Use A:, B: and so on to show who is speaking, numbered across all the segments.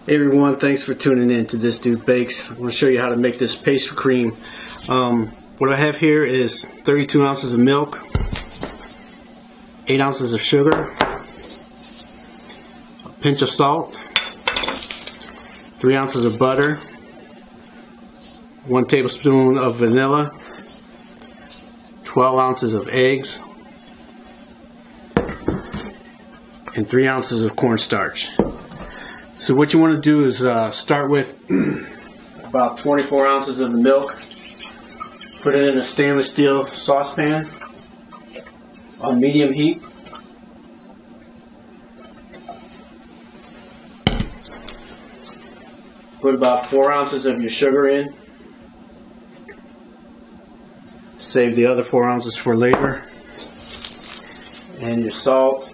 A: Hey everyone, thanks for tuning in to This Dude Bakes. I'm going to show you how to make this pastry cream. What I have here is 32 ounces of milk, 8 ounces of sugar, a pinch of salt, 3 ounces of butter, 1 tablespoon of vanilla, 12 ounces of eggs, and 3 ounces of cornstarch. So what you want to do is start with about 24 ounces of the milk. Put it in a stainless steel saucepan on medium heat. Put about 4 ounces of your sugar in. Save the other 4 ounces for later. And your salt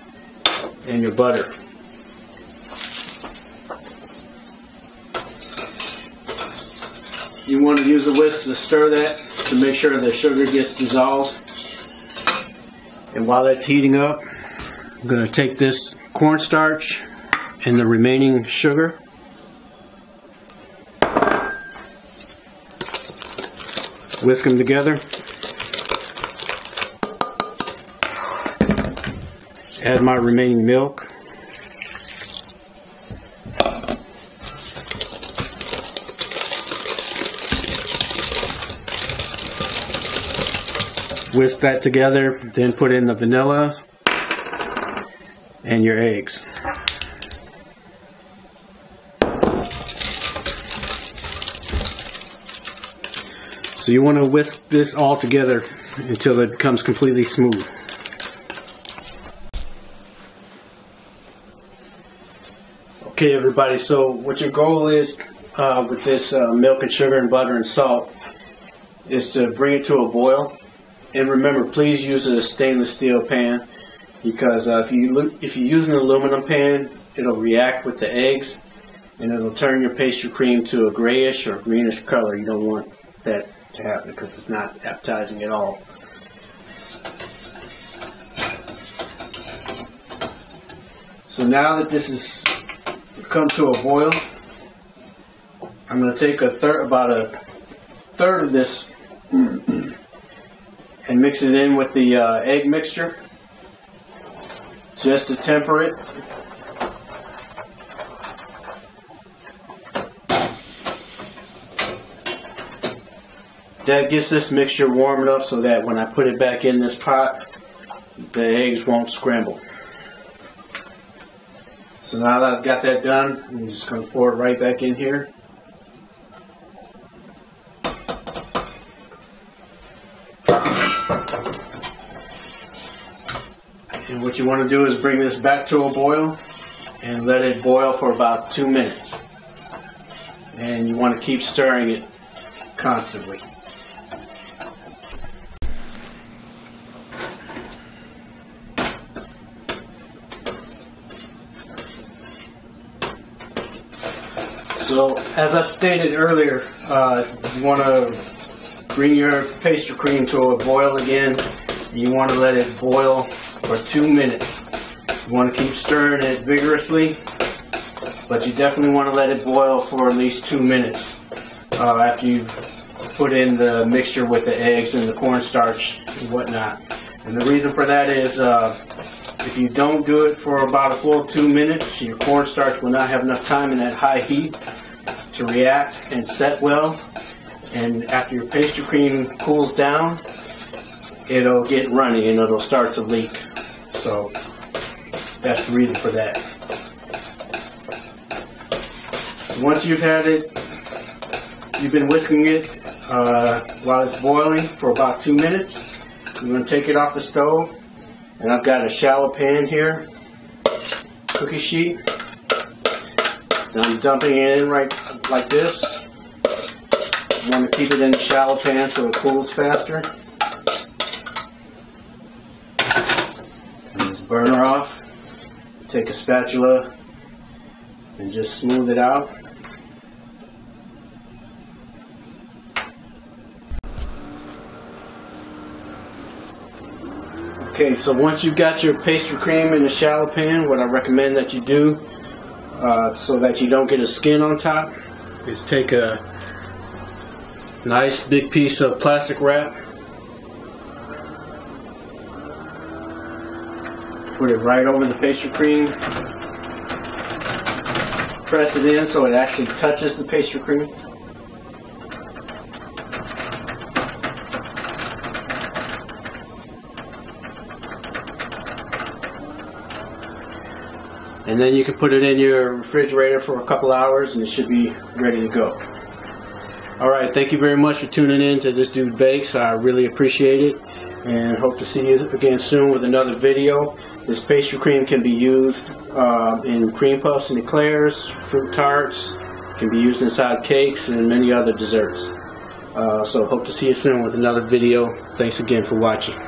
A: and your butter. You want to use a whisk to stir that to make sure the sugar gets dissolved. And while that's heating up, I'm going to take this cornstarch and the remaining sugar. Whisk them together. Add my remaining milk. Whisk that together, then put in the vanilla and your eggs. So you want to whisk this all together until it becomes completely smooth. Okay everybody, so what your goal is with this milk and sugar and butter and salt is to bring it to a boil. And remember, please use a stainless steel pan, because if you use an aluminum pan, it'll react with the eggs and it'll turn your pastry cream to a grayish or greenish color. You don't want that to happen because it's not appetizing at all. So now that this has come to a boil, I'm going to take about a third of this and mix it in with the egg mixture just to temper it. That gets this mixture warm enough so that when I put it back in this pot, the eggs won't scramble. So now that I've got that done, I'm just going to pour it right back in here. And what you want to do is bring this back to a boil and let it boil for about 2 minutes. And you want to keep stirring it constantly. So, as I stated earlier, you want to bring your pastry cream to a boil again. You want to let it boil for 2 minutes. You want to keep stirring it vigorously, but you definitely want to let it boil for at least 2 minutes after you've put in the mixture with the eggs and the cornstarch and whatnot. And the reason for that is if you don't do it for about a full 2 minutes, your cornstarch will not have enough time in that high heat to react and set well. And after your pastry cream cools down, it'll get runny and it'll start to leak. So that's the reason for that. So once you've had it, you've been whisking it while it's boiling for about 2 minutes, you're going to take it off the stove. And I've got a shallow pan here, cookie sheet. And I'm dumping it in right like this. You want to keep it in the shallow pan so it cools faster. And just burn her off. Take a spatula and just smooth it out. Okay, so once you've got your pastry cream in the shallow pan, what I recommend that you do so that you don't get a skin on top is take a nice big piece of plastic wrap, put it right over the pastry cream, press it in so it actually touches the pastry cream. And then you can put it in your refrigerator for a couple hours and it should be ready to go. Alright, thank you very much for tuning in to This Dude Bakes. I really appreciate it and hope to see you again soon with another video. This pastry cream can be used in cream puffs and eclairs, fruit tarts, can be used inside cakes and many other desserts. So hope to see you soon with another video. Thanks again for watching.